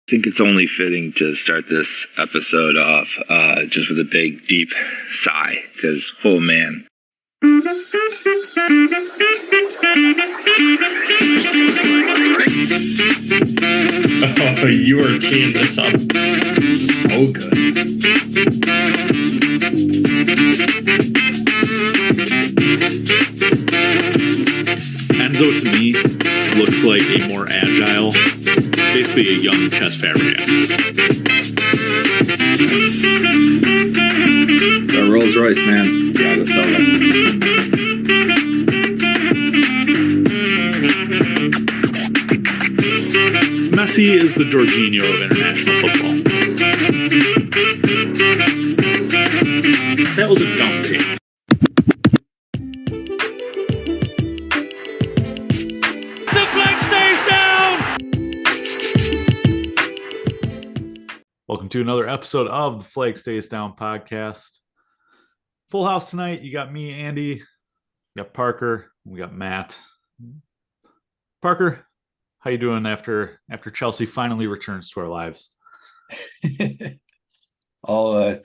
think it's only fitting to start this episode off just with a big, deep sigh, because, oh man. Oh, you are teeing this up so good. Enzo, to me, looks like a more agile, basically a young Chess Fabregas. It's a Rolls Royce, man. Gotta sell it. Messi is the Jorginho of international football. That was a dumb take. The flag stays down! Welcome to another episode of the Flag Stays Down podcast. Full house tonight. You got me, Andy. We got Parker. We got Matt. Parker, how you doing after Chelsea finally returns to our lives? Full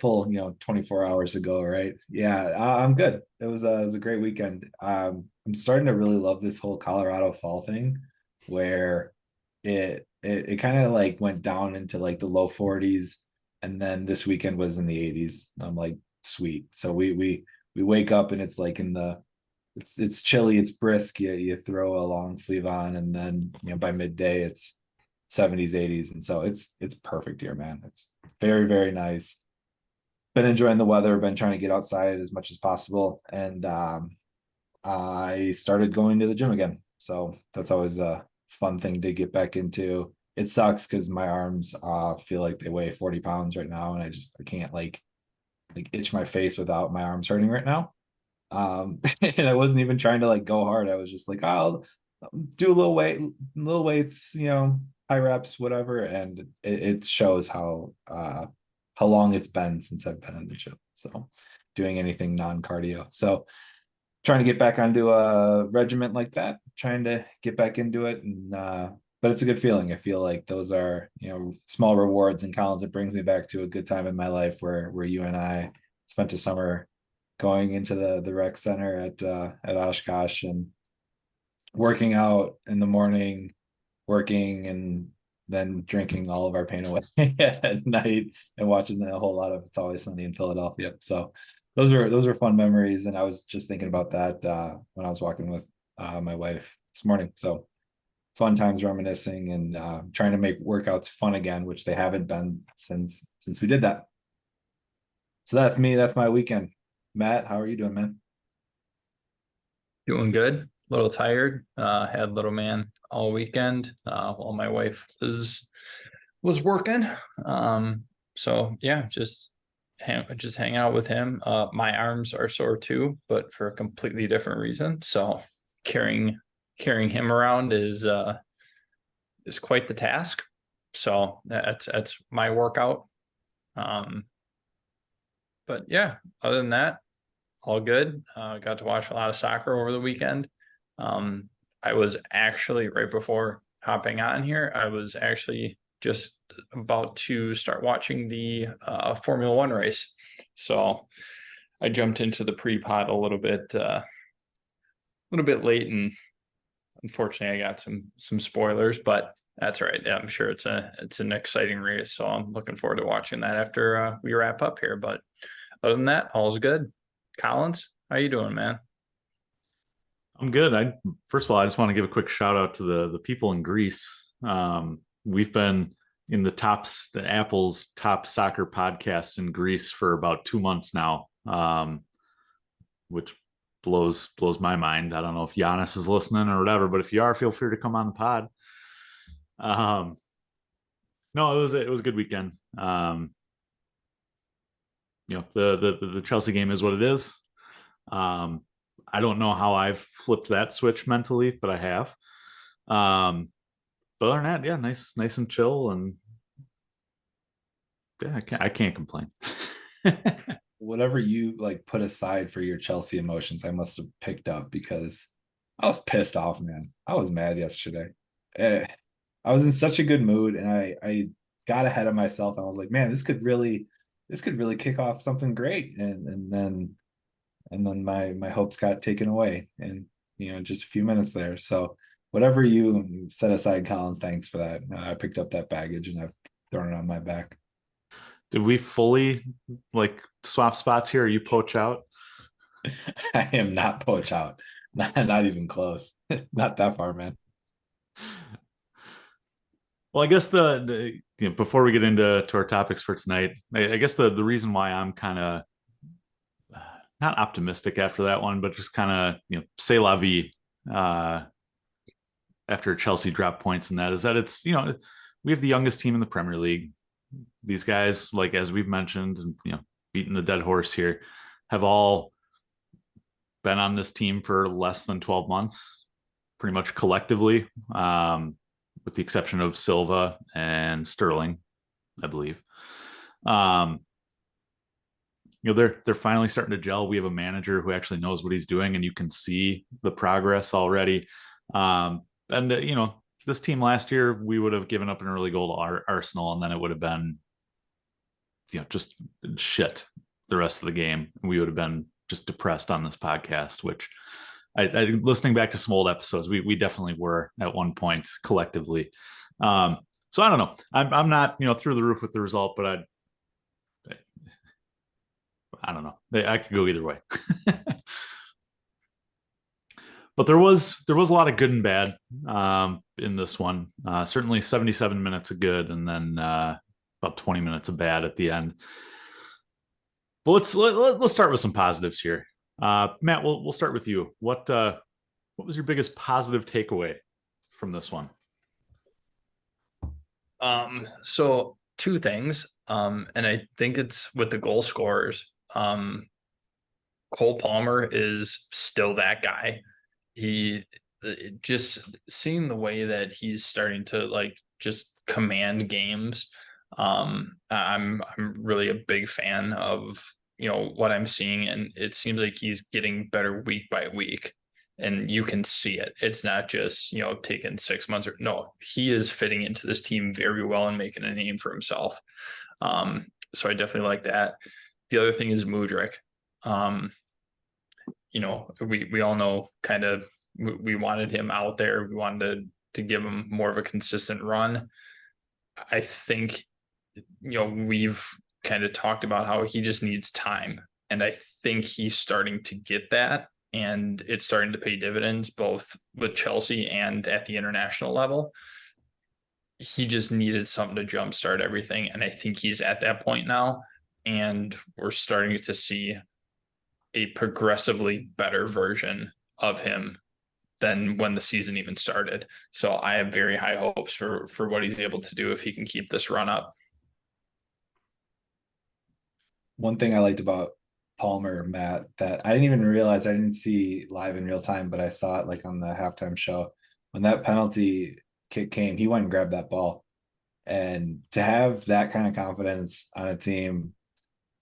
24 hours ago, right? Yeah, I'm good. It was a great weekend. I'm starting to really love this whole Colorado fall thing, where it kind of like went down into like the low 40s, and then this weekend was in the 80s. I'm like, sweet. So we wake up and it's like it's chilly, it's brisk. You throw a long sleeve on, and then by midday it's 70s, 80s, and so it's perfect here, man. It's very, very nice. Been enjoying the weather, been trying to get outside as much as possible, and I started going to the gym again. So that's always a fun thing to get back into. It sucks because my arms feel like they weigh 40 pounds right now, and I can't like itch my face without my arms hurting right now. And I wasn't even trying to like go hard. I was just like, I'll do a little weights, high reps, whatever. And it shows how long it's been since I've been in the gym. So doing anything non-cardio. So trying to get back onto a regiment like that, trying to get back into it. And but it's a good feeling. I feel like those are, small rewards. And Collins, it brings me back to a good time in my life where you and I spent a summer going into the rec center at Oshkosh and working out in the morning, working and then drinking all of our pain away at night and watching a whole lot of It's Always Sunny in Philadelphia. So those were fun memories. And I was just thinking about that when I was walking with my wife this morning. So fun times reminiscing and trying to make workouts fun again, which they haven't been since we did that. So that's me. That's my weekend. Matt, how are you doing, man? Doing good. A little tired. Had little man all weekend while my wife was working. So yeah, just hang out with him. My arms are sore too, but for a completely different reason. So carrying him around is quite the task. So that's my workout. But yeah, other than that, all good. Got to watch a lot of soccer over the weekend. I was actually, right before hopping on here, I was actually just about to start watching the Formula One race. So I jumped into the pre-pod a little bit late, and unfortunately I got some spoilers, but that's all right. Yeah, I'm sure it's an exciting race, so I'm looking forward to watching that after we wrap up here. But other than that, all's good. Collins, how you doing, man? I'm good. First of all, I just want to give a quick shout out to the people in Greece. We've been in the Apple's top soccer podcast in Greece for about 2 months now, which blows my mind. I don't know if Giannis is listening or whatever, but if you are, feel free to come on the pod. No, it was a good weekend. The Chelsea game is what it is. I don't know how I've flipped that switch mentally, but I have. But other than that, yeah, nice and chill, and yeah, I can't complain. Whatever you like put aside for your Chelsea emotions, I must have picked up, because I was pissed off, man. I was mad yesterday. I was in such a good mood, and I got ahead of myself. I was like, man, this could really kick off something great. And then my hopes got taken away in, just a few minutes there. So whatever you set aside, Collins, thanks for that. I picked up that baggage and I've thrown it on my back. Did we fully like swap spots here? Are you poach out? I am not poach out. Not even close. Not that far, man. Well, I guess before we get into our topics for tonight, I guess the reason why I'm kind of not optimistic after that one, but just kind of say la vie after Chelsea dropped points in that is that it's we have the youngest team in the Premier League. These guys, like as we've mentioned, and beating the dead horse here, have all been on this team for less than 12 months, pretty much collectively. With the exception of Silva and Sterling, I believe. They're finally starting to gel. We have a manager who actually knows what he's doing, and you can see the progress already. This team last year, we would have given up an early goal to Arsenal, and then it would have been, just shit the rest of the game. We would have been just depressed on this podcast, which I listening back to some old episodes, we definitely were at one point collectively. So I don't know. I'm not through the roof with the result, but I don't know. I could go either way. But there was a lot of good and bad in this one. Certainly 77 minutes of good, and then about 20 minutes of bad at the end. But let's start with some positives here. Matt, we'll start with you. What was your biggest positive takeaway from this one? So two things. And I think it's with the goal scorers. Cole Palmer is still that guy. He just seeing the way that he's starting to just command games. I'm really a big fan of what I'm seeing, and it seems like he's getting better week by week, and you can see it. It's not just taking 6 months he is fitting into this team very well and making a name for himself. So I definitely like that. The other thing is Mudryk. We all know kind of we wanted him out there. We wanted to give him more of a consistent run. I think we've kind of talked about how he just needs time, and I think he's starting to get that, and it's starting to pay dividends both with Chelsea and at the international level. He just needed something to jumpstart everything, and I think he's at that point now, and we're starting to see a progressively better version of him than when the season even started. So I have very high hopes for what he's able to do if he can keep this run up. One thing I liked about Palmer, Matt, that I didn't even realize, I didn't see live in real time, but I saw it on the halftime show. When that penalty kick came, he went and grabbed that ball. And to have that kind of confidence on a team,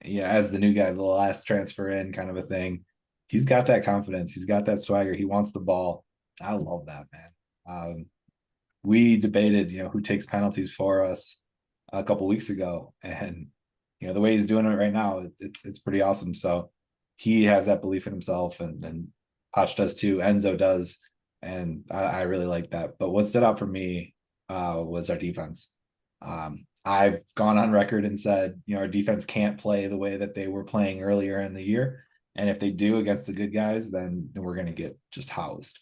as the new guy, the last transfer in kind of a thing, he's got that confidence. He's got that swagger. He wants the ball. I love that, man. We debated, who takes penalties for us a couple weeks ago, and the way he's doing it right now, it's pretty awesome. So he has that belief in himself, and Poch does too. Enzo does, and I really like that. But what stood out for me was our defense. I've gone on record and said, our defense can't play the way that they were playing earlier in the year, and if they do against the good guys, then we're going to get just housed.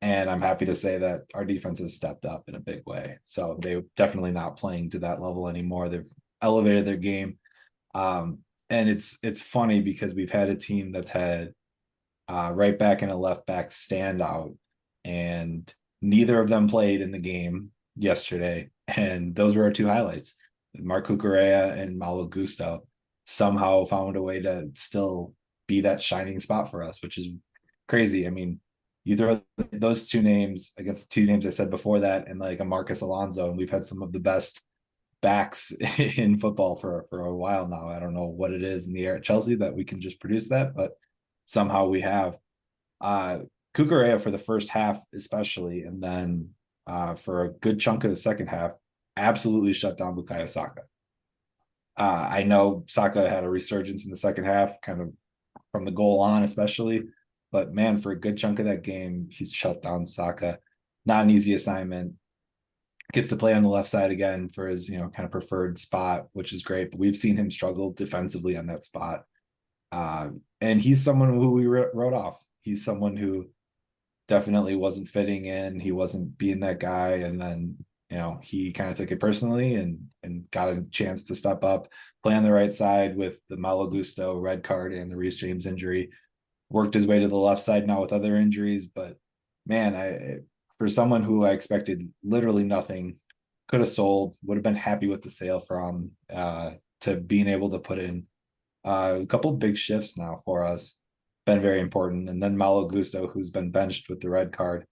And I'm happy to say that our defense has stepped up in a big way. So they're definitely not playing to that level anymore. They've elevated their game. And it's funny because we've had a team that's had right back and a left back standout, and neither of them played in the game yesterday. And those were our two highlights. Marc Cucurella and Malo Gusto somehow found a way to still be that shining spot for us, which is crazy. I mean, you throw those two names against the two names I said before that, and a Marcus Alonso, and we've had some of the best backs in football for a while now. I don't know what it is in the air at Chelsea that we can just produce that, but somehow we have. Cucurella for the first half especially, and then for a good chunk of the second half, absolutely shut down Bukayo Saka. I know Saka had a resurgence in the second half, kind of from the goal on, especially. But man, for a good chunk of that game, he's shut down Saka. Not an easy assignment. Gets to play on the left side again for his, kind of preferred spot, which is great. But we've seen him struggle defensively on that spot. And he's someone who we wrote off. He's someone who definitely wasn't fitting in. He wasn't being that guy. And then, he kind of took it personally and got a chance to step up, play on the right side with the Malo Gusto red card and the Reece James injury. Worked his way to the left side now with other injuries. But man, for someone who I expected literally nothing, could have sold, would have been happy with the sale from, to being able to put in a couple big shifts now for us, been very important. And then Malo Gusto, who's been benched with the red card.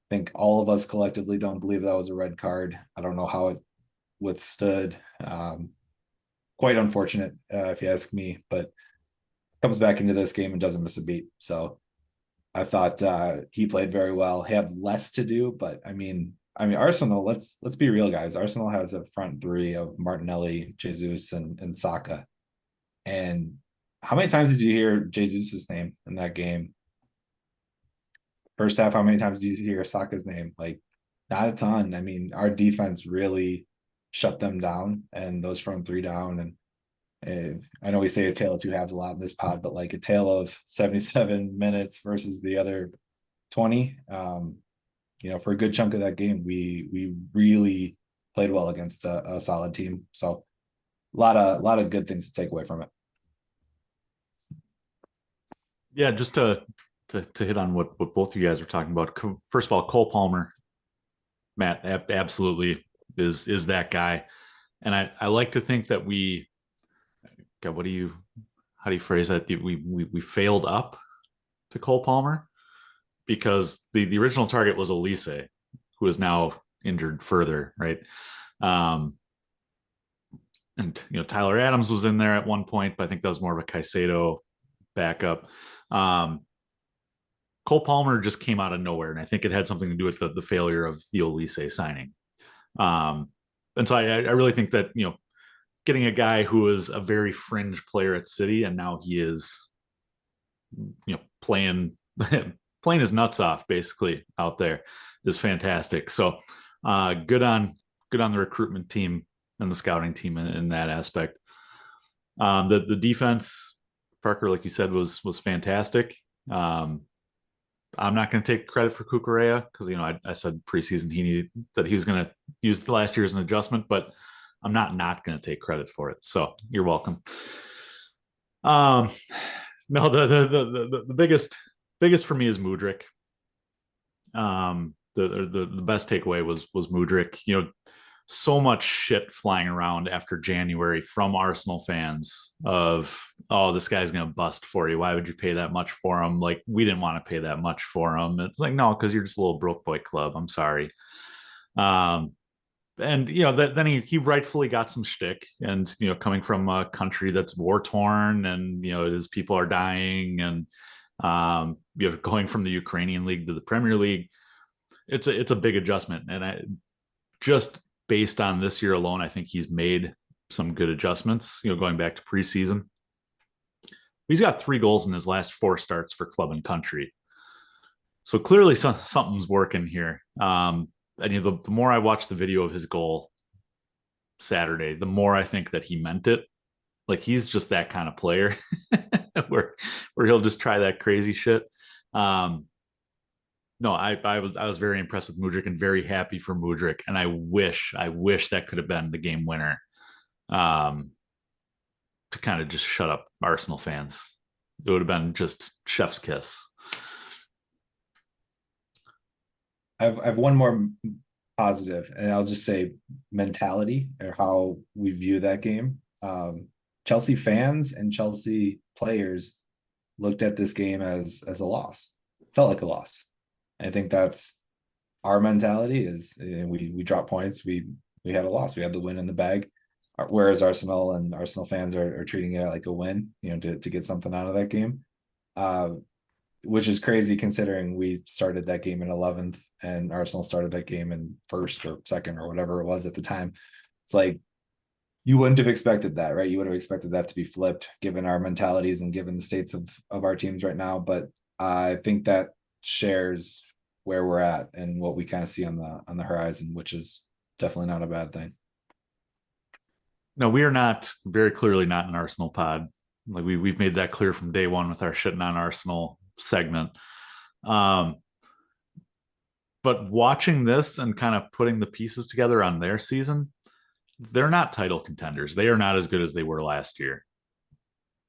I think all of us collectively don't believe that was a red card. I don't know how it withstood. Quite unfortunate, if you ask me, but comes back into this game and doesn't miss a beat. So I thought he played very well. He had less to do, but I mean, Arsenal, let's be real, guys. Arsenal has a front three of Martinelli, Jesus, and Saka. And how many times did you hear Jesus' name in that game? First half, how many times did you hear Saka's name? Like, not a ton. I mean, our defense really shut them down, and those front three down. And I know we say a tale of two halves a lot in this pod, but like a tale of 77 minutes versus the other 20. For a good chunk of that game, we really played well against a solid team. So a lot of good things to take away from it. Yeah, just to hit on what both of you guys were talking about. First of all, Cole Palmer, Matt, absolutely is that guy. And I like to think that God, how do you phrase that? We failed up to Cole Palmer, because the original target was Elise, who is now injured further, right? And Tyler Adams was in there at one point, but I think that was more of a Caicedo backup. Cole Palmer just came out of nowhere, and I think it had something to do with the failure of the Elise signing. And so I really think that getting a guy who is a very fringe player at City, and now he is playing his nuts off basically out there, is fantastic. So good on the recruitment team and the scouting team in that aspect. The defense, Parker, like you said, was fantastic. I'm not going to take credit for Cucurella because I said preseason he was going to use the last year as an adjustment, but I'm not going to take credit for it. So you're welcome. No, the biggest for me is Mudryk. The best takeaway was Mudryk. So much shit flying around after January from Arsenal fans of, oh, this guy's going to bust for you. Why would you pay that much for him? Like, we didn't want to pay that much for him. It's like, no, because you're just a little broke boy club. I'm sorry. And then he rightfully got some shtick, and coming from a country that's war torn, and his people are dying, and going from the Ukrainian league to the Premier League, it's a big adjustment. And I just based on this year alone, I think he's made some good adjustments. Going back to preseason, he's got 3 goals in his last 4 starts for club and country. So clearly something's working here. And the more I watch the video of his goal Saturday, the more I think that he meant it. Like, he's just that kind of player where he'll just try that crazy shit. No, I was very impressed with Mudryk and very happy for Mudryk. And I wish that could have been the game winner, to kind of just shut up Arsenal fans. It would have been just chef's kiss. I have one more positive, and I'll just say mentality, or how we view that game. Chelsea fans and Chelsea players looked at this game as a loss. Felt like a loss. I think that's our mentality. Is we drop points. We had a loss. We had the win in the bag. Whereas Arsenal and Arsenal fans are treating it like a win, to get something out of that game. Which is crazy considering we started that game in 11th and Arsenal started that game in 1st or 2nd or whatever it was at the time. it's like you wouldn't have expected that, right? You would have expected that to be flipped given our mentalities and given the states of our teams right now. But I think that shares where we're at and what we kind of see on the horizon, which is definitely not a bad thing. No, we are not, very clearly not an Arsenal pod. Like we've made that clear from day one with our shitting on Arsenal segment. But watching this and kind of putting the pieces together on their season, they're not title contenders. They are not as good as they were last year.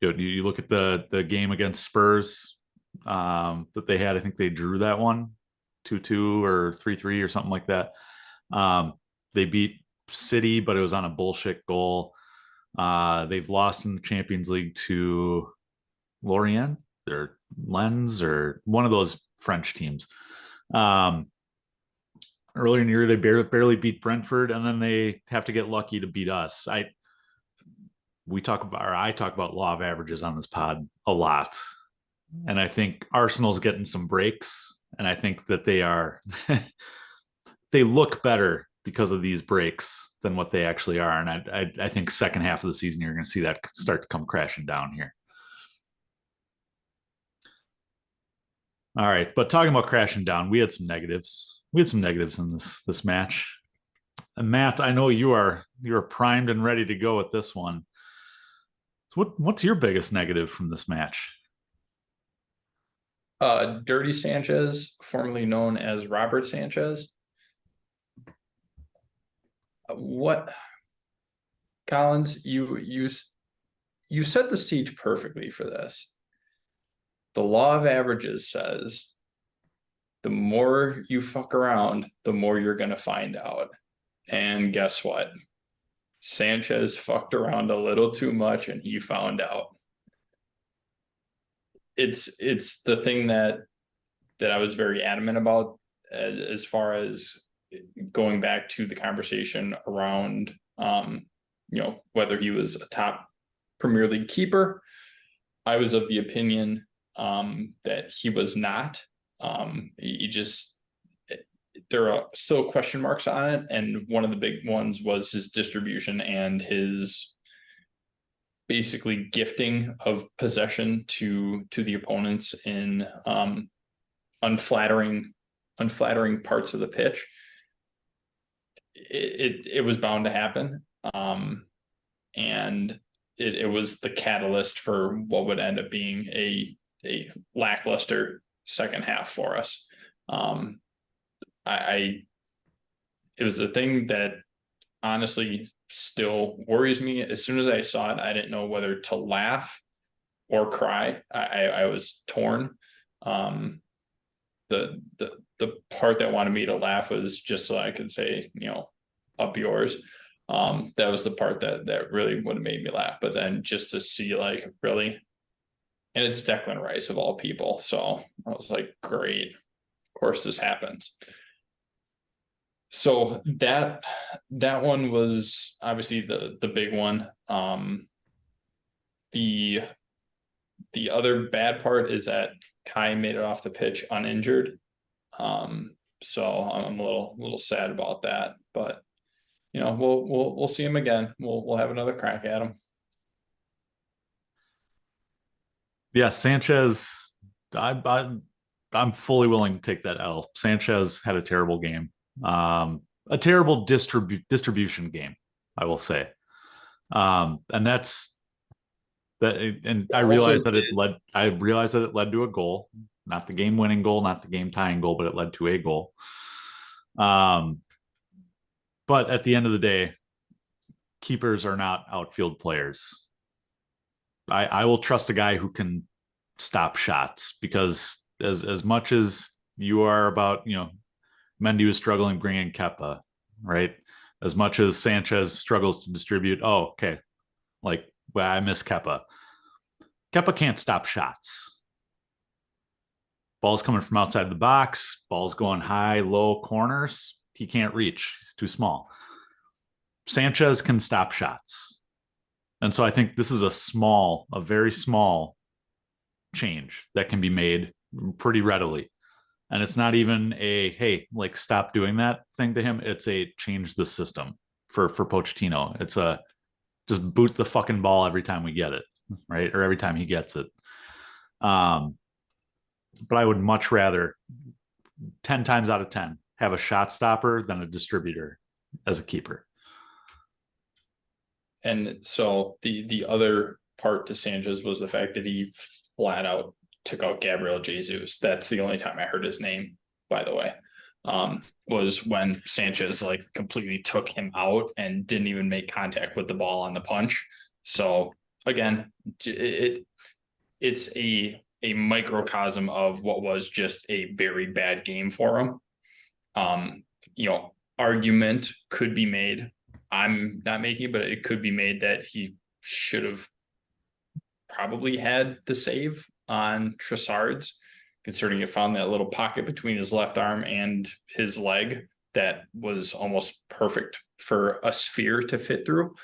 You look at the game against Spurs that they had. I think they drew that one 2-2 or 3-3 or something like that. They beat City, but it was on a bullshit goal. They've lost in the Champions League to Lorient or Lens or one of those French teams. Earlier in the year, they barely beat Brentford, and then they have to get lucky to beat us. I talk about law of averages on this pod a lot, and I think Arsenal's getting some breaks, and I think that they look better because of these breaks than what they actually are. And I think second half of the season, you're going to see that start to come crashing down here. All right. But talking about crashing down, we had some negatives. We had some negatives in this match. And Matt, I know you are primed and ready to go with this one. So what's your biggest negative from this match? Dirty Sanchez, formerly known as Robert Sanchez. What, Collins, you set the stage perfectly for this. The law of averages says the more you fuck around, the more you're going to find out. And guess what? Sanchez fucked around a little too much and he found out. It's the thing that I was very adamant about as far as going back to the conversation around whether he was a top Premier League keeper. I was of the opinion that he was not. There are still question marks on it, and one of the big ones was his distribution and his basically gifting of possession to the opponents in unflattering parts of the pitch. It was bound to happen, and it was the catalyst for what would end up being a lackluster second half for us. It was a thing that honestly still worries me. As soon as I saw it, I didn't know whether to laugh or cry. I was torn. The part that wanted me to laugh was just so I could say, up yours. That was the part that really would have made me laugh. But then just to see, like, really, and it's Declan Rice of all people. So I was like, great, of course this happens. So that one was obviously the big one. The other bad part is that Kai made it off the pitch uninjured. So I'm a little sad about that, but we'll see him again. We'll have another crack at him. Yeah, Sanchez, I'm fully willing to take that L. Sanchez had a terrible game. A terrible distribution game, I will say. And that's that. And I realized that it led to a goal, not the game winning goal, not the game tying goal, but it led to a goal. But at the end of the day, keepers are not outfield players. I will trust a guy who can stop shots, because as much as you are about, Mendy was struggling bringing Kepa, right? As much as Sanchez struggles to distribute, I miss Kepa. Kepa can't stop shots. Ball's coming from outside the box. Ball's going high, low corners. He can't reach. He's too small. Sanchez can stop shots. And so I think this is a very small change that can be made pretty readily. And it's not even a, hey, stop doing that thing to him. It's a change the system. for Pochettino. It's just boot the fucking ball every time we get it, right? Or every time he gets it. But I would much rather 10 times out of 10 have a shot stopper than a distributor as a keeper. And so the other part to Sanchez was the fact that he flat out took out Gabriel Jesus. That's the only time I heard his name, by the way, was when Sanchez like completely took him out and didn't even make contact with the ball on the punch. So again, it's a microcosm of what was just a very bad game for him. Argument could be made. I'm not making it, but it could be made that he should have probably had the save on Trossard's, considering it found that little pocket between his left arm and his leg that was almost perfect for a sphere to fit through.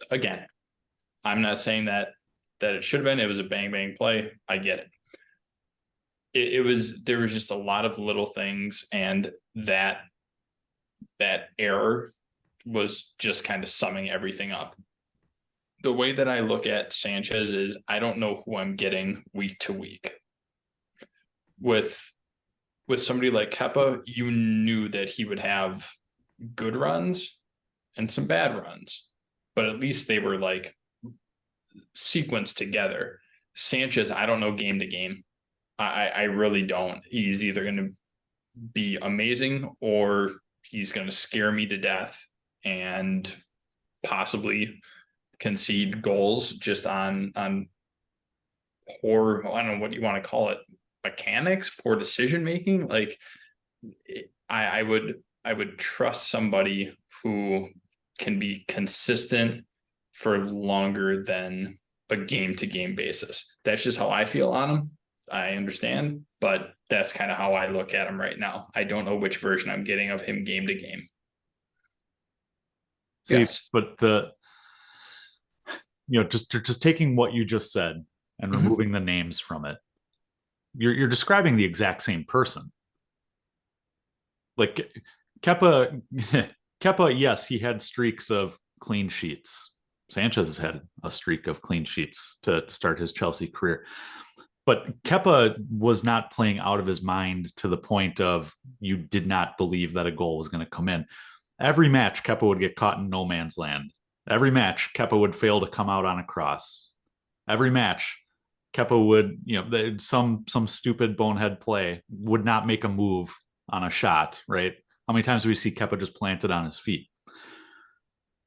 Again, I'm not saying that it should have been. It was a bang bang play. I get it. There was just a lot of little things, and that error was just kind of summing everything up. The way that I look at Sanchez is I don't know who I'm getting week to week. With somebody like Kepa, you knew that he would have good runs and some bad runs, but at least they were like sequenced together. Sanchez, I don't know game to game. I really don't. He's either going to be amazing or he's going to scare me to death and possibly concede goals just on poor, I don't know what you want to call it, mechanics, poor decision making. Like I would trust somebody who can be consistent for longer than a game to game basis. That's just how I feel on him. I understand, but that's kind of how I look at him right now. I don't know which version I'm getting of him game to game. See, yes, but just taking what you just said and removing the names from it, you're describing the exact same person. Like Kepa, yes, he had streaks of clean sheets. Sanchez has had a streak of clean sheets to start his Chelsea career. But Kepa was not playing out of his mind to the point of you did not believe that a goal was going to come in. Every match, Kepa would get caught in no man's land. Every match, Kepa would fail to come out on a cross. Every match, Kepa would, some stupid bonehead play would not make a move on a shot, right? How many times do we see Kepa just planted on his feet?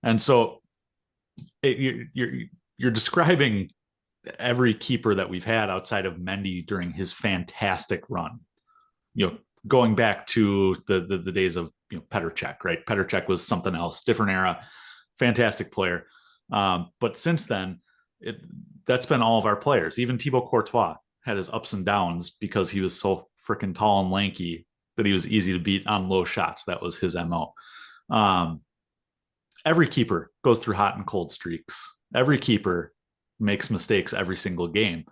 And so you're describing every keeper that we've had outside of Mendy during his fantastic run. Going back to the days of Petr Cech, right? Petr Cech was something else, different era, fantastic player. But since then, that's been all of our players. Even Thibaut Courtois had his ups and downs because he was so freaking tall and lanky that he was easy to beat on low shots. That was his MO. Every keeper goes through hot and cold streaks. Every keeper makes mistakes every single game.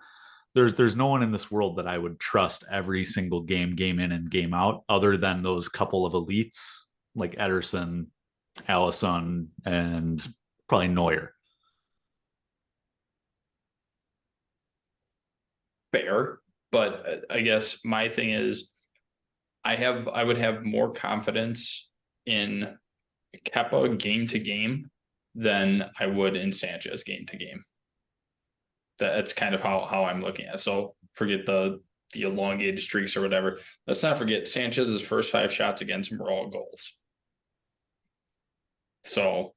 There's no one in this world that I would trust every single game in and game out, other than those couple of elites like Ederson, Alisson, and probably Neuer. fair, but I guess my thing is I would have more confidence in Kepa game to game than I would in Sanchez game to game. That's kind of how I'm looking at it. So forget the elongated streaks or whatever. Let's not forget Sanchez's first 5 shots against him were all goals. So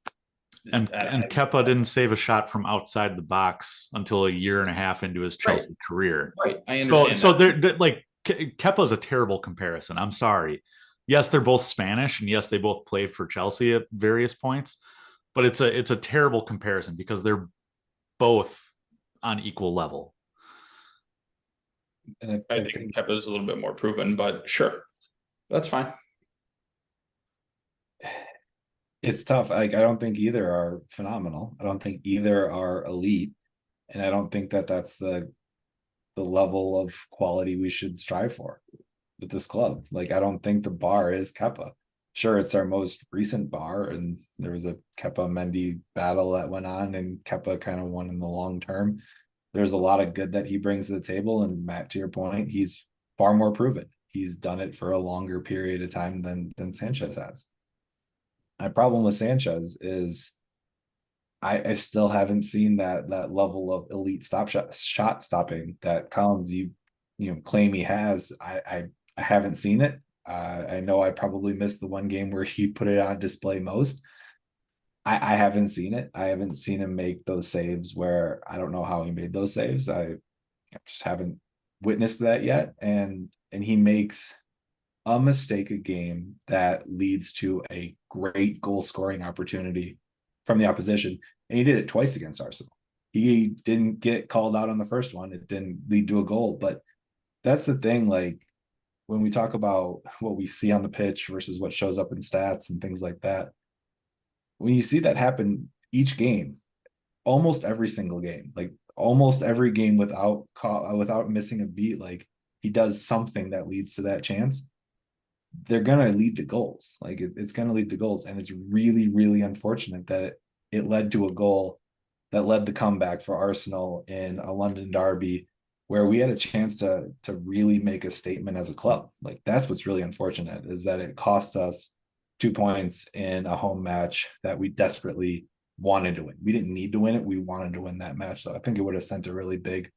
and Kepa didn't save a shot from outside the box until a year and a half into his Chelsea career. Right. I understand. So they're like Kepa is a terrible comparison. I'm sorry. Yes, they're both Spanish, and yes, they both played for Chelsea at various points, but it's a terrible comparison because they're both on equal level. And I think Kepa is a little bit more proven, but sure, that's fine. It's tough. Like, I don't think either are phenomenal. I don't think either are elite, and I don't think that that's the level of quality we should strive for with this club. Like, I don't think the bar is Kepa, sure, it's our most recent bar, and there was a Kepa Mendy battle that went on, and Kepa kind of won in the long term. There's a lot of good that he brings to the table, and Matt, to your point, he's far more proven. He's done it for a longer period of time than Sanchez has. My problem with Sanchez is I still haven't seen that level of elite shot stopping that Collins you claim he has. I haven't seen it. I know I probably missed the one game where he put it on display most. I haven't seen it. I haven't seen him make those saves where I don't know how he made those saves. I just haven't witnessed that yet. And he makes a mistake a game that leads to a great goal scoring opportunity from the opposition. And he did it twice against Arsenal. He didn't get called out on the first one. It didn't lead to a goal. But that's the thing. Like, when we talk about what we see on the pitch versus what shows up in stats and things like that, when you see that happen each game, almost every single game, like almost every game without missing a beat, like he does something that leads to that chance, they're going to lead to goals. Like it's going to lead to goals. And it's really, really unfortunate that it led to a goal that led the comeback for Arsenal in a London derby where we had a chance to really make a statement as a club. Like that's what's really unfortunate, is that it cost us 2 points in a home match that we desperately wanted to win. We didn't need to win it. We wanted to win that match. So I think it would have sent a really big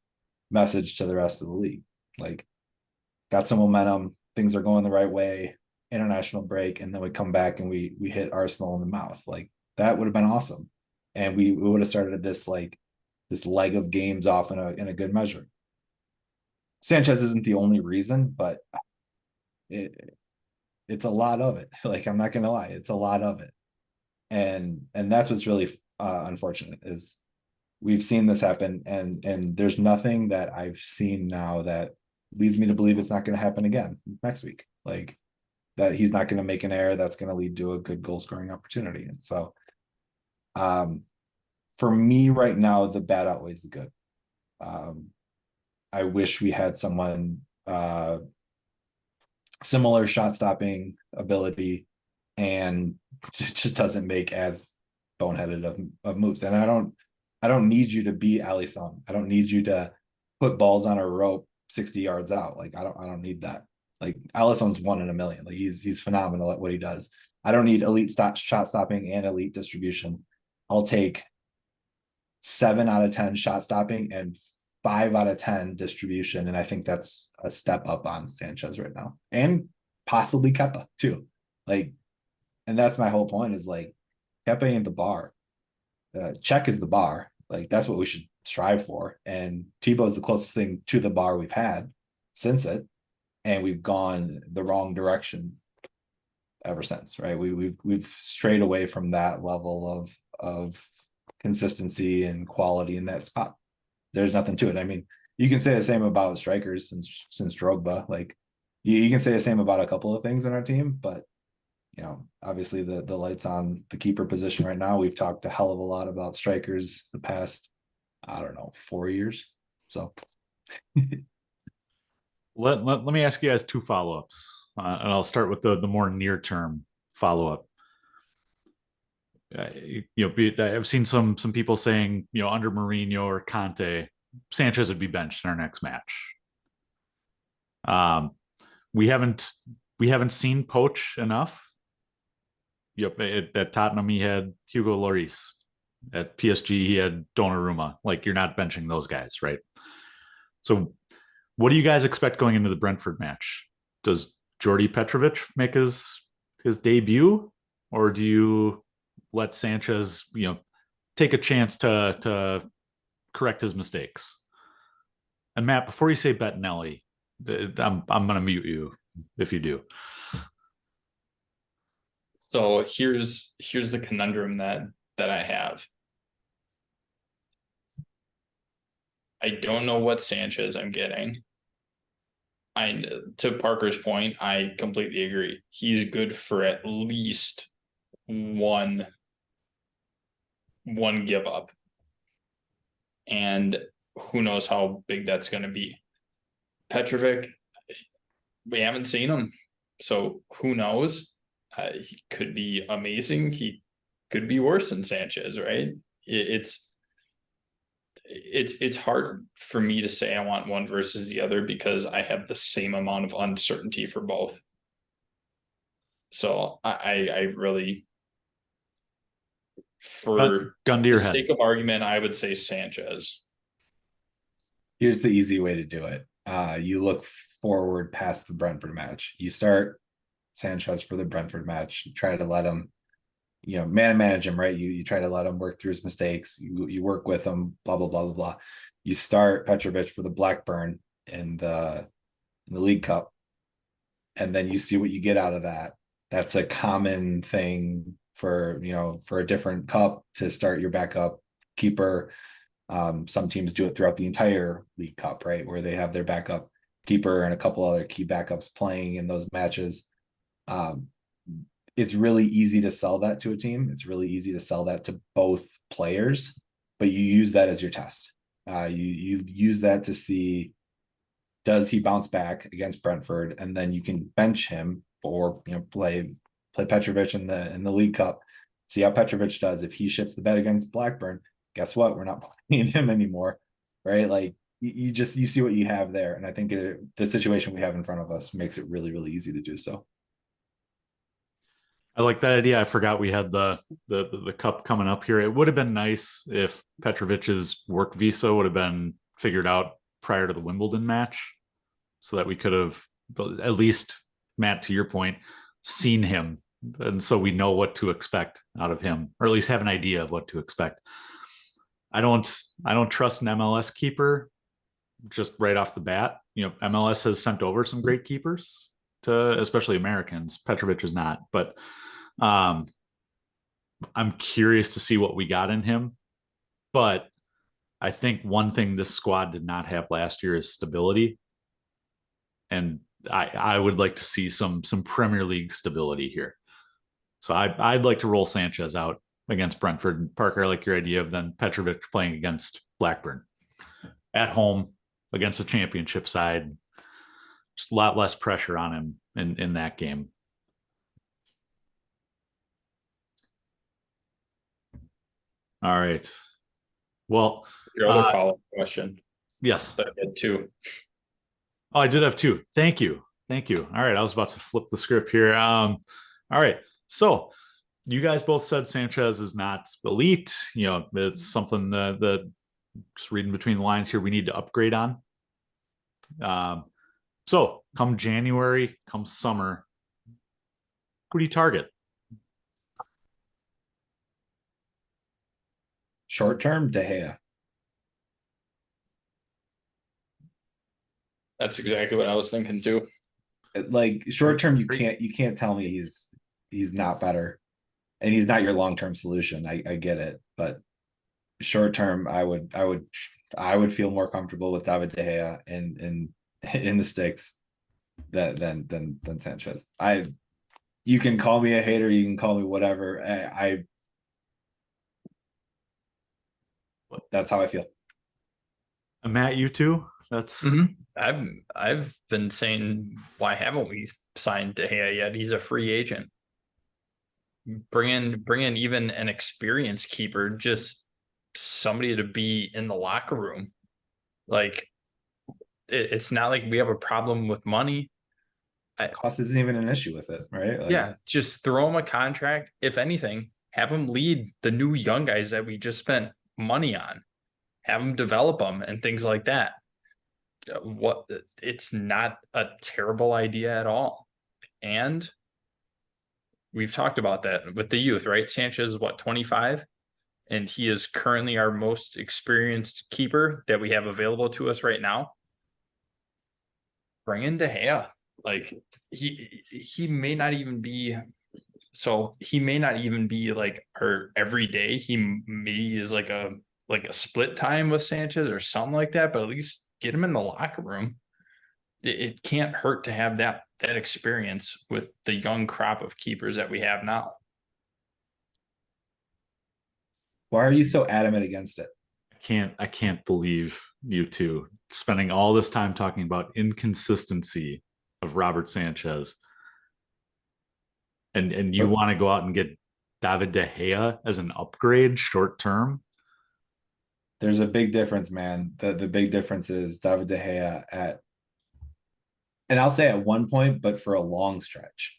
message to the rest of the league. Like, got some momentum, things are going the right way, international break, and then we come back and we hit Arsenal in the mouth. Like that would have been awesome. And we would have started this leg of games off in a good measure. Sanchez isn't the only reason, but it's a lot of it. Like, I'm not gonna lie, it's a lot of it. And that's what's really unfortunate, is we've seen this happen, and there's nothing that I've seen now that leads me to believe it's not going to happen again next week. Like, that he's not going to make an error that's going to lead to a good goal scoring opportunity. And so for me right now, the bad outweighs the good. I wish we had someone similar shot stopping ability and just doesn't make as boneheaded of moves. And I don't need you to be Alisson. I don't need you to put balls on a rope 60 yards out. Like, I don't need that. Like, Alisson's 1 in a million. Like, he's phenomenal at what he does. I don't need elite shot stopping and elite distribution. I'll take 7 out of 10 shot stopping and 5 out of 10 distribution. And I think that's a step up on Sanchez right now, and possibly Kepa too. Like, and that's my whole point, is like, Kepa ain't the bar. Czech is the bar. Like, that's what we should strive for. And Tebow's the closest thing to the bar we've had since it. And we've gone the wrong direction ever since, right? We've strayed away from that level of consistency and quality in that spot. There's nothing to it. I mean, you can say the same about strikers since Drogba. Like, you can say the same about a couple of things in our team, but obviously the light's on the keeper position right now. We've talked a hell of a lot about strikers the past, I don't know, 4 years. So let me ask you guys 2 follow-ups, and I'll start with the more near-term follow-up. I've seen some people saying, under Mourinho or Conte, Sanchez would be benched in our next match. We haven't seen Poach enough. At Tottenham, he had Hugo Lloris. At PSG, he had Donnarumma. Like, you're not benching those guys, right? So what do you guys expect going into the Brentford match? Does Jordi Petrovic make his debut, or do you let Sanchez, take a chance to correct his mistakes? And Matt, before you say Bettinelli, I'm going to mute you if you do. So here's the conundrum that I have. I don't know what Sanchez I'm getting. To Parker's point, I completely agree. He's good for at least one give up. And who knows how big that's going to be. Petrovic, we haven't seen him. So who knows? He could be amazing. He could be worse than Sanchez, right? It's hard for me to say I want one versus the other because I have the same amount of uncertainty for both. So I really, for gun to the your head. sake of argument, I would say Sanchez. Here's the easy way to do it. You look forward past the Brentford match. You start Sanchez for the Brentford match. You try to let him, manage him, right? You try to let him work through his mistakes. You work with him, blah, blah, blah, blah, blah. You start Petrovic for the Blackburn in the League Cup. And then you see what you get out of that. That's a common thing for a different cup to start your backup keeper. Some teams do it throughout the entire League Cup, right? Where they have their backup keeper and a couple other key backups playing in those matches. It's really easy to sell that to a team. It's really easy to sell that to both players, but you use that as your test. You use that to see, does he bounce back against Brentford, and then you can bench him or play Petrovic in the League Cup. See how Petrovic does. If he shits the bed against Blackburn, guess what? We're not playing him anymore, right? Like you see what you have there, and I think the situation we have in front of us makes it really, really easy to do so. I like that idea. I forgot we had the cup coming up here. It would have been nice if Petrovic's work visa would have been figured out prior to the Wimbledon match, so that we could have, at least, Matt, to your point, seen him, and so we know what to expect out of him, or at least have an idea of what to expect. I don't trust an MLS keeper just right off the bat. MLS has sent over some great keepers, to especially Americans. Petrovic is not, but I'm curious to see what we got in him. But I think one thing this squad did not have last year is stability, and I would like to see some Premier League stability here. So I'd like to roll Sanchez out against Brentford. And Parker, I like your idea of then Petrovic playing against Blackburn at home against the championship side. Just a lot less pressure on him in that game. All right. Well, Your other follow-up question. Yes. I had two. Oh, I did have two. Thank you. All right. I was about to flip the script here. All right. So you guys both said Sanchez is not elite. It's something that just reading between the lines here, we need to upgrade on. So come January, come summer, who do you target? Short term, De Gea. That's exactly what I was thinking too. Like short term, you can't tell me he's not better, and he's not your long term solution. I get it, but short term, I would feel more comfortable with David De Gea in the sticks than Sanchez. You can call me a hater, you can call me whatever. That's how I feel. And Matt, you too? That's I've been saying, why haven't we signed De Gea yet? He's a free agent. Bring in even an experienced keeper, just somebody to be in the locker room. Like it's not like we have a problem with money. Cost isn't even an issue with it, right? Yeah, just throw him a contract. If anything, have him lead the new young guys that we just spent money on. Have him develop them and things like that. It's not a terrible idea at all. And we've talked about that with the youth, right? Sanchez is 25, and he is currently our most experienced keeper that we have available to us right now. Bring in De Gea. Like he may not even be like our everyday. He maybe is like a split time with Sanchez or something like that, but at least get him in the locker room. It can't hurt to have that experience with the young crop of keepers that we have now. Why are you so adamant against it? I can't believe you two spending all this time talking about inconsistency of Robert Sanchez. and you want to go out and get David De Gea as an upgrade short term. There's a big difference, man. The big difference is David De Gea and I'll say at one point, but for a long stretch,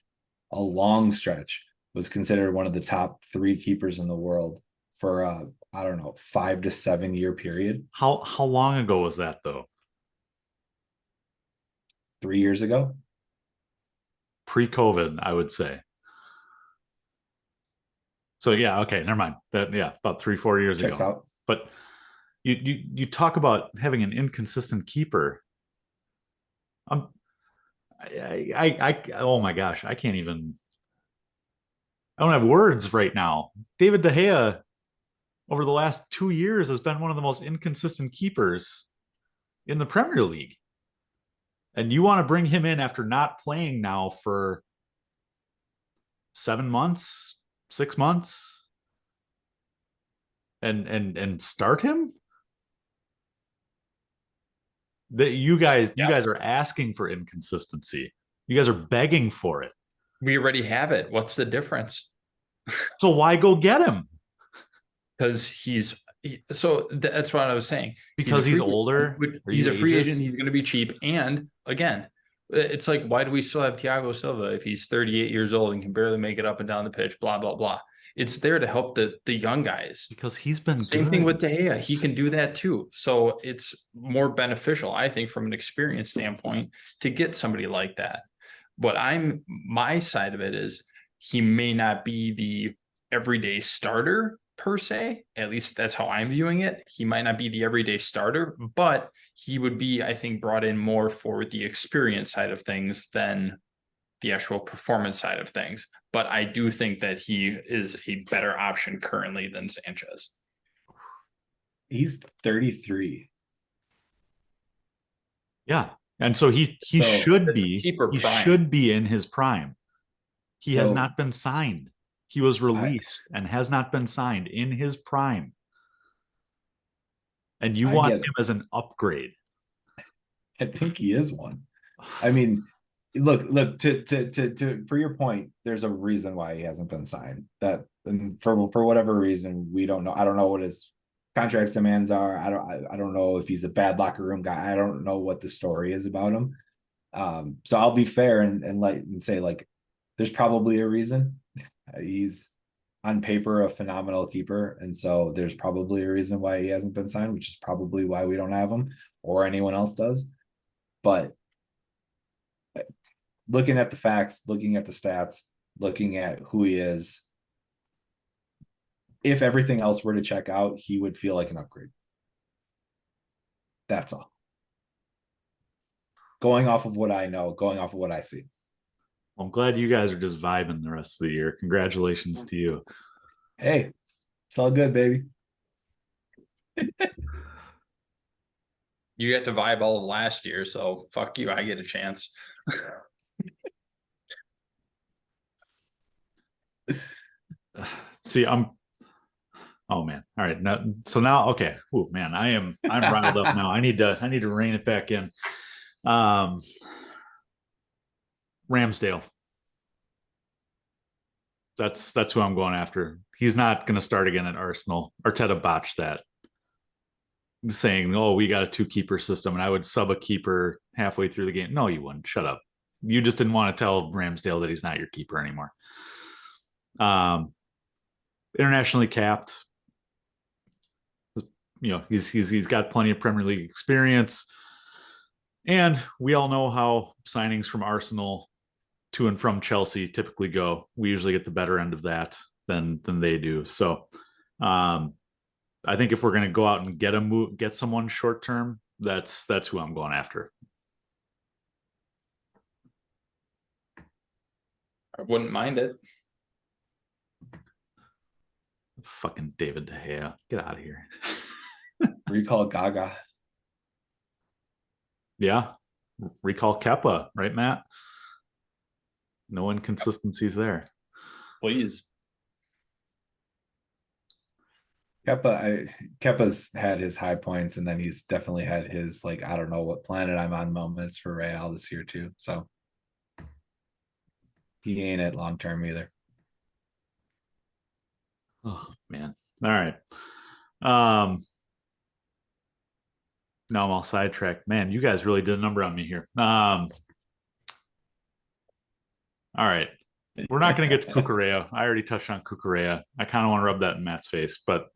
was considered one of the top 3 keepers in the world for I don't know, 5 to 7 year period. How long ago was that though? 3 years ago. Pre-COVID, I would say. So yeah, okay, never mind. That about 3-4 years Checks ago. out. But you talk about having an inconsistent keeper. Oh my gosh, I can't even. I don't have words right now. David De Gea, over the last 2 years, has been one of the most inconsistent keepers in the Premier League. And you want to bring him in after not playing now for 7 months, 6 months, and start him? That you guys are asking for inconsistency. You guys are begging for it. We already have it. What's the difference? So why go get him? Because that's what I was saying. Because he's older. He's a free agent. He's going to be cheap. And again, it's like, why do we still have Thiago Silva if he's 38 years old and can barely make it up and down the pitch? Blah blah blah. It's there to help the young guys. Because he's been same thing with De Gea. He can do that too. So it's more beneficial, I think, from an experience standpoint, to get somebody like that. But my side of it is he may not be the everyday starter per se. At least that's how I'm viewing it. He might not be the everyday starter, but he would be, I think, brought in more for the experience side of things than the actual performance side of things. But I do think that he is a better option currently than Sanchez. He's 33. Yeah. And so he should be in his prime. He has not been signed. He was released and has not been signed in his prime. And you want him as an upgrade. I think he is one. I mean, look to for your point, there's a reason why he hasn't been signed. That, and for whatever reason, we don't know. I don't know what his contract's demands are. I don't know if he's a bad locker room guy. I don't know what the story is about him. So I'll be fair and say, like, there's probably a reason. He's on paper a phenomenal keeper, and so there's probably a reason why he hasn't been signed, which is probably why we don't have him or anyone else does. But looking at the facts, looking at the stats, looking at who he is, if everything else were to check out, he would feel like an upgrade. That's all. Going off of what I know, going off of what I see. I'm glad you guys are just vibing the rest of the year. Congratulations to you. Hey, it's all good, baby. You got to vibe all of last year, so fuck you. I get a chance. See, oh man. All right. Now, okay. Oh man, I'm riled up now. I need to rein it back in. Ramsdale. That's who I'm going after. He's not going to start again at Arsenal. Arteta botched that, saying, "Oh, we got a 2-keeper system," and I would sub a keeper halfway through the game. No, you wouldn't. Shut up. You just didn't want to tell Ramsdale that he's not your keeper anymore. Internationally capped. You know, he's got plenty of Premier League experience, and we all know how signings from Arsenal to and from Chelsea typically go. We usually get the better end of that than they do. So I think if we're going to go out and get someone short term, that's who I'm going after. I wouldn't mind it. Fucking David De Gea, get out of here. Recall Gaga. Yeah, recall Kepa, right, Matt? No inconsistencies there. Please. Kepa's had his high points, and then he's definitely had his, like, I don't know what planet I'm on moments for Real this year too. So he ain't it long term either. Oh man. All right. Now I'm all sidetracked. Man, you guys really did a number on me here. All right. We're not going to get to Cucurella. I already touched on Cucurella. I kind of want to rub that in Matt's face, but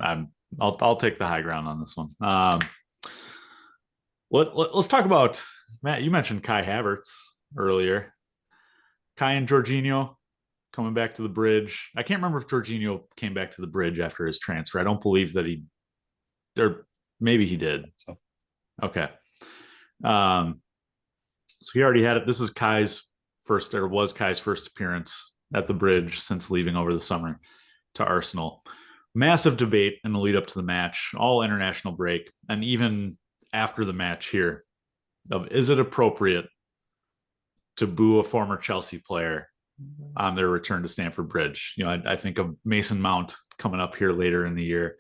I'll take the high ground on this one. Let's talk about Matt. You mentioned Kai Havertz earlier. Kai and Jorginho coming back to the Bridge. I can't remember if Jorginho came back to the Bridge after his transfer. I don't believe that or maybe he did. So Okay. So he already had it. This is Kai's was Kai's first appearance at the Bridge since leaving over the summer to Arsenal. Massive debate in the lead up to the match, all international break, and even after the match here, of is it appropriate to boo a former Chelsea player on their return to Stamford Bridge? I think of Mason Mount coming up here later in the year.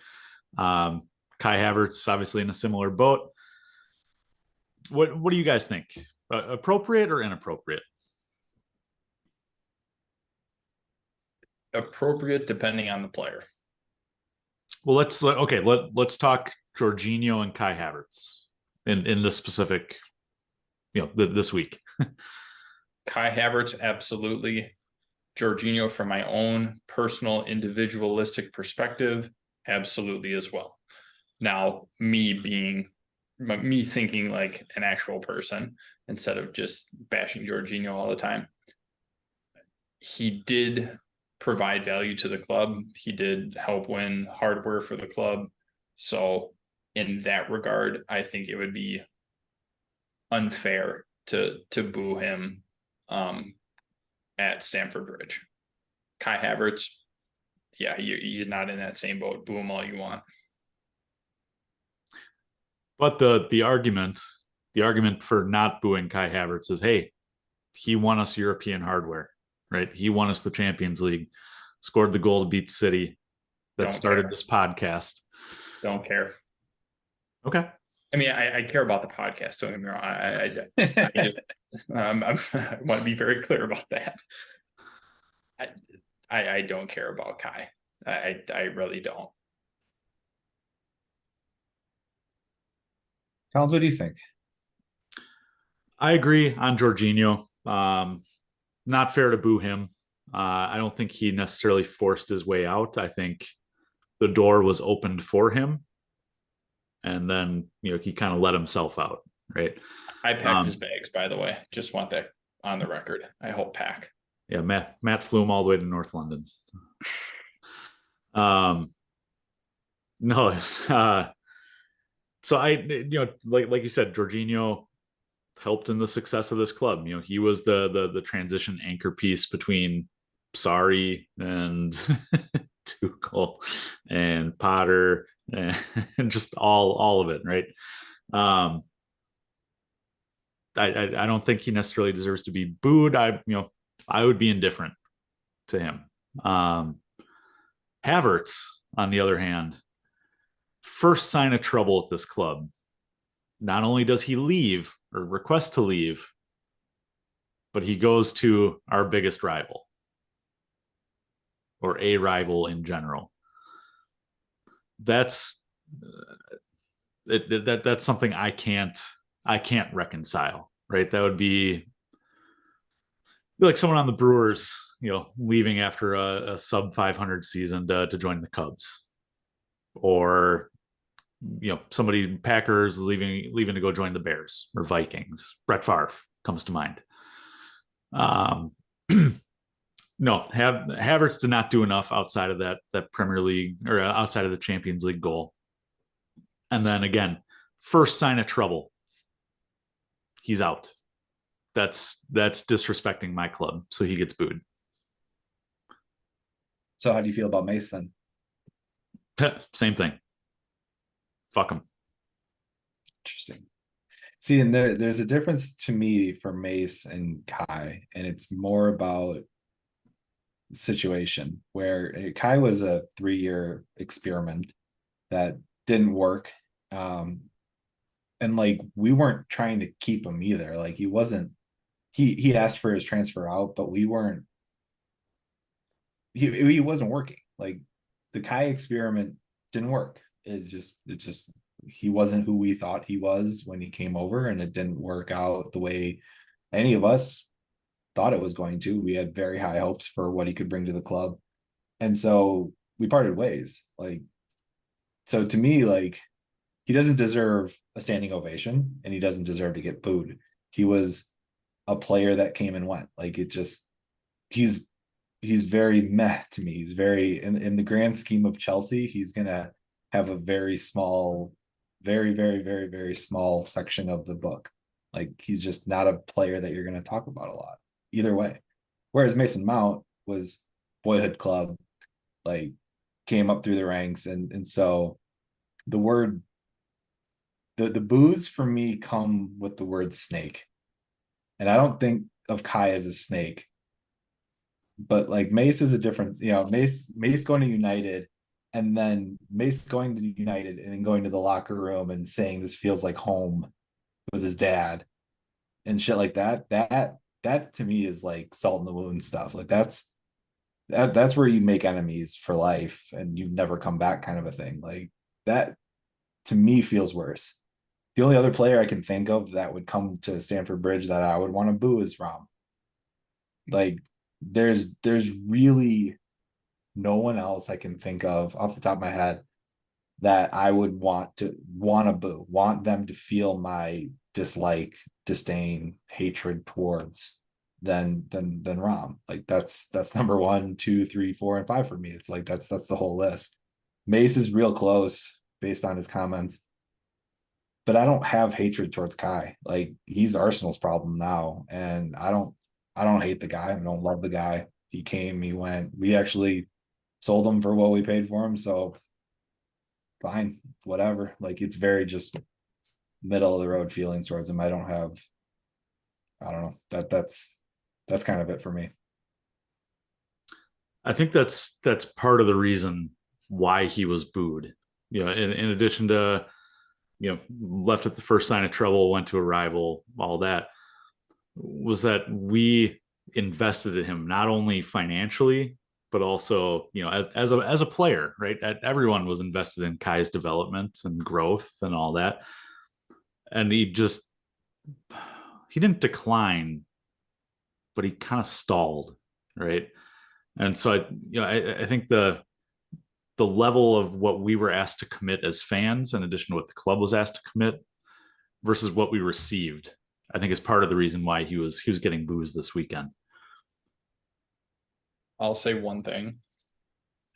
Kai Havertz, obviously in a similar boat. What do you guys think? Appropriate or inappropriate? Appropriate depending on the player. Well, let's talk Jorginho and Kai Havertz in this specific, this week. Kai Havertz, absolutely. Jorginho, from my own personal individualistic perspective, absolutely as well. Now, me thinking like an actual person instead of just bashing Jorginho all the time. He did provide value to the club. He did help win hardware for the club. So in that regard, I think it would be unfair to boo him at Stamford Bridge. Kai Havertz, yeah, he's not in that same boat. Boo him all you want. But the argument for not booing Kai Havertz is, hey, he won us European hardware, right? He won us the Champions League, scored the goal to beat City that started this podcast. Don't care. Okay. I mean, I care about the podcast. Don't get me wrong. I want to be very clear about that. I don't care about Kai. I really don't. Collins, what do you think? I agree on Jorginho. Not fair to boo him. I don't think he necessarily forced his way out. I think the door was opened for him, and then he kind of let himself out. Right. I packed his bags, by the way. Just want that on the record. I hope pack. Yeah, Matt flew him all the way to North London. No. So like you said, Jorginho helped in the success of this club. He was the transition anchor piece between Sarri and Tuchel and Potter and just all of it, right? I don't think he necessarily deserves to be booed. I would be indifferent to him. Havertz, on the other hand, first sign of trouble at this club. Not only does he leave or request to leave, but he goes to our biggest rival, or a rival in general. That's something I can't reconcile, right? That would be like someone on the Brewers, leaving after a sub 500 season to join the Cubs, or somebody Packers leaving to go join the Bears or Vikings. Brett Favre comes to mind. No, Havertz did not do enough outside of that Premier League or outside of the Champions League goal. And then again, first sign of trouble, he's out. That's disrespecting my club, so he gets booed. So how do you feel about Mace then? Same thing. Fuck him. Interesting. See, and there's a difference to me for Mace and Kai, and it's more about situation where Kai was a 3-year experiment that didn't work. And like, we weren't trying to keep him either. Like, he asked for his transfer out, but we weren't he wasn't working. Like the Kai experiment didn't work. It just he wasn't who we thought he was when he came over, and it didn't work out the way any of us thought it was going to. We had very high hopes for what he could bring to the club. And so we parted ways. Like, so to me, like, he doesn't deserve a standing ovation and he doesn't deserve to get booed. He was a player that came and went. Like, it just, he's very meh to me. He's very, in the grand scheme of Chelsea, he's going to have a very small, very, very, very, very small section of the book. Like, he's just not a player that you're going to talk about a lot either way. Whereas Mason Mount was boyhood club, like came up through the ranks. And so the word, the boos for me come with the word snake. And I don't think of Kai as a snake, but like Mace is a different, Mace going to United, and then Mace going to United and then going to the locker room and saying this feels like home with his dad and shit like that. That to me is like salt in the wound stuff. Like that's where you make enemies for life and you never come back kind of a thing. Like that to me feels worse. The only other player I can think of that would come to Stamford Bridge that I would want to boo is Rom. Like there's really no one else I can think of off the top of my head that I would want to boo, want them to feel my dislike, disdain, hatred towards than Rom. Like that's number 1, 2, 3, 4, and 5 for me. It's like that's the whole list. Mace is real close based on his comments, but I don't have hatred towards Kai. Like he's Arsenal's problem now, and I don't hate the guy. I don't love the guy. He came, he went. We actually sold him for what we paid for him, so fine, whatever. Like it's very just middle of the road feelings towards him. I don't know. That's kind of it for me. I think that's part of the reason why he was booed. In addition to, left at the first sign of trouble, went to a rival, all that, was that we invested in him not only financially, but also, as a player, right? Everyone was invested in Kai's development and growth and all that. And he didn't decline, but he kind of stalled, right? And so I think the level of what we were asked to commit as fans, in addition to what the club was asked to commit, versus what we received, I think is part of the reason why he was getting booed this weekend. I'll say one thing,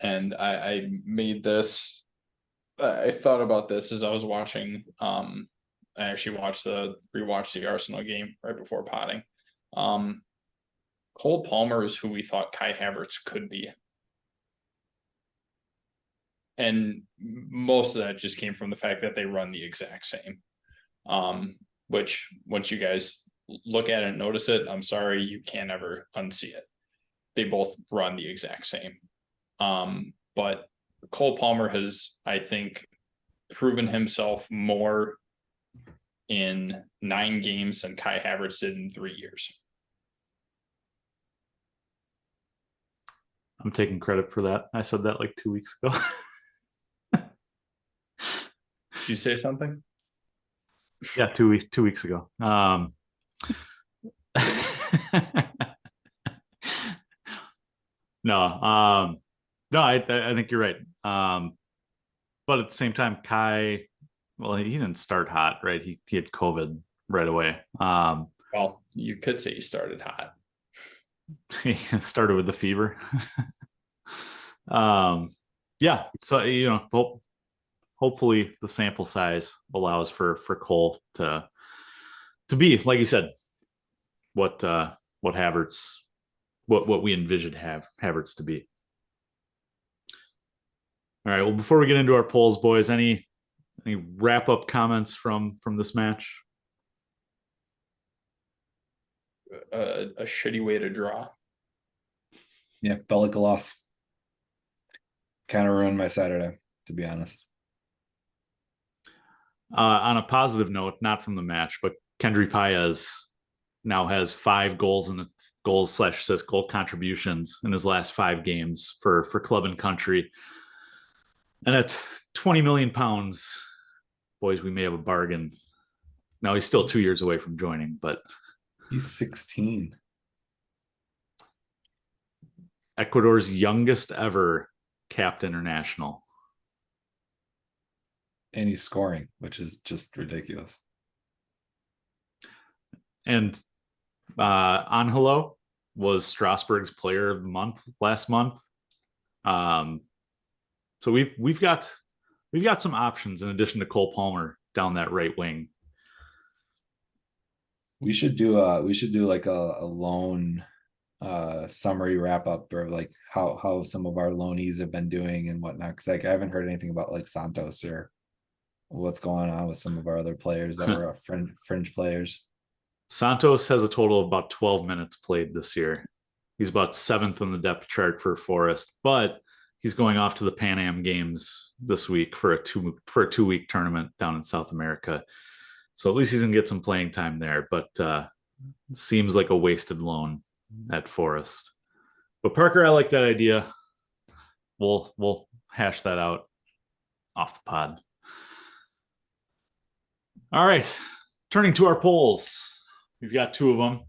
and I made this. I thought about this as I was watching. I actually rewatched the Arsenal game right before potting. Cole Palmer is who we thought Kai Havertz could be. And most of that just came from the fact that they run the exact same. Which once you guys look at it and notice it, I'm sorry, you can't ever unsee it. They both run the exact same. But Cole Palmer has, I think, proven himself more in 9 games than Kai Havertz did in 3 years. I'm taking credit for that. I said that like 2 weeks ago. Did you say something? Yeah, 2 weeks ago. No, I think you're right. But at the same time, Kai, well, he didn't start hot, right? He had COVID right away. Well, you could say he started hot. He started with the fever. Yeah. So, hopefully the sample size allows for Cole to be, like you said, what Havertz, what we envisioned Havertz to be. All right. Well, before we get into our polls, boys, any wrap up comments from this match? A shitty way to draw. Yeah, felt like a loss. Kind of ruined my Saturday, to be honest. On a positive note, not from the match, but Kendry Paez now has 5 goals in goals/assist goal contributions in his last 5 games for club and country. And at 20 million pounds, boys, we may have a bargain. Now he's still 2 years away from joining, but he's 16. Ecuador's youngest ever capped international. And he's scoring, which is just ridiculous. And Angelo was Strasbourg's player of the month last month. So we've got some options in addition to Cole Palmer down that right wing. We should do like a loan summary wrap up, or like how some of our loanees have been doing and whatnot. Because like I haven't heard anything about like Santos or what's going on with some of our other players that were fringe players. Santos has a total of about 12 minutes played this year. He's about 7th on the depth chart for Forest, but he's going off to the Pan Am Games this week for a 2-week tournament down in South America. So at least he's gonna get some playing time there, but seems like a wasted loan at Forest. But Parker, I like that idea. We'll hash that out off the pod. All right, turning to our polls. We've got 2 of them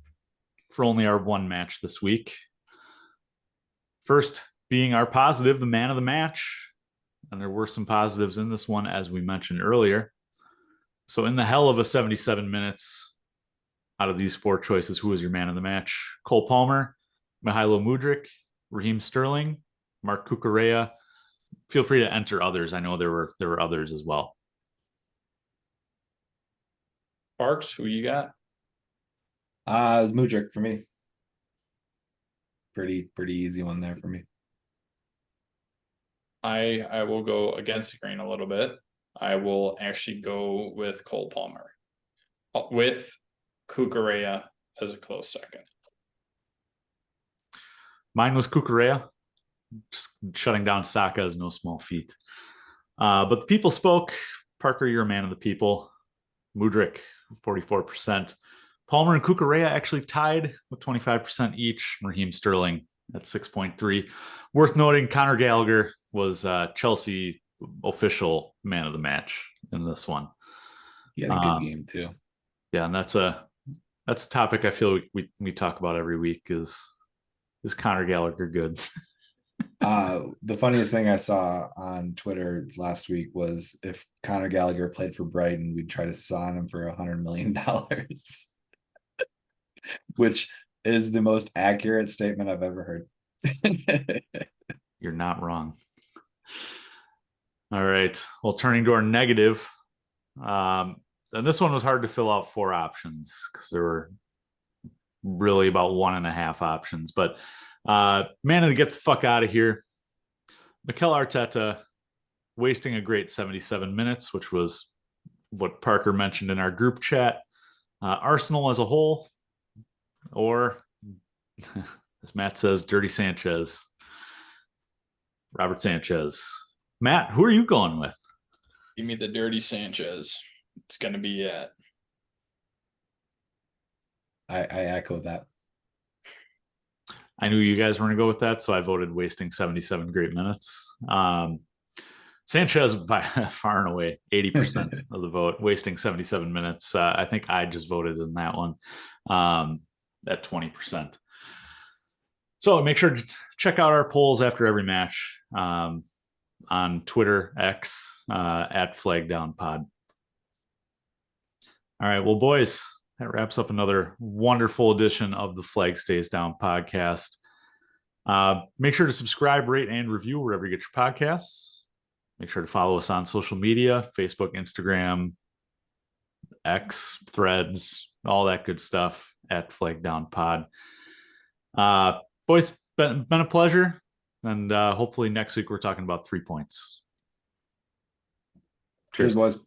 for only our 1 match this week. First being our positive, the man of the match. And there were some positives in this one, as we mentioned earlier. So in the hell of a 77 minutes, out of these 4 choices, who was your man of the match? Cole Palmer, Mihailo Mudryk, Raheem Sterling, Mark Cucurella. Feel free to enter others. I know there were others as well. Parks, who you got? It's Mudryk for me. Pretty easy one there for me. I will go against the grain a little bit. I will actually go with Cole Palmer, with Cucurella as a close second. Mine was Cucurella. Just shutting down Saka is no small feat. But the people spoke. Parker, you're a man of the people. Mudryk, 44%. Palmer and Cucurella actually tied with 25% each. Raheem Sterling at 6.3%. Worth noting, Conor Gallagher was Chelsea official man of the match in this one. He had a good game too. Yeah, and that's a topic I feel we talk about every week. Is Conor Gallagher good? The funniest thing I saw on Twitter last week was if Conor Gallagher played for Brighton, we'd try to sign him for $100 million, which is the most accurate statement I've ever heard. You're not wrong. All right. Well, turning to our negative, and this one was hard to fill out 4 options because there were really about 1.5 options. But man, to get the fuck out of here, Mikel Arteta wasting a great 77 minutes, which was what Parker mentioned in our group chat. Arsenal as a whole, or as Matt says, Dirty Sanchez, Robert Sanchez. Matt, who are you going with? Give me the Dirty Sanchez. It's going to be it. I echo that. I knew you guys were going to go with that, so I voted wasting 77 great minutes. Sanchez by far and away 80% of the vote, wasting 77 minutes. I think I just voted in that one at 20%. So make sure to check out our polls after every match on Twitter, X, at FlagDownPod. All right, well, boys, that wraps up another wonderful edition of the Flag Stays Down podcast. Make sure to subscribe, rate, and review wherever you get your podcasts. Make sure to follow us on social media, Facebook, Instagram, X, Threads, all that good stuff at Flag Down Pod. Boys, been a pleasure. And hopefully next week we're talking about 3 points. Cheers, boys.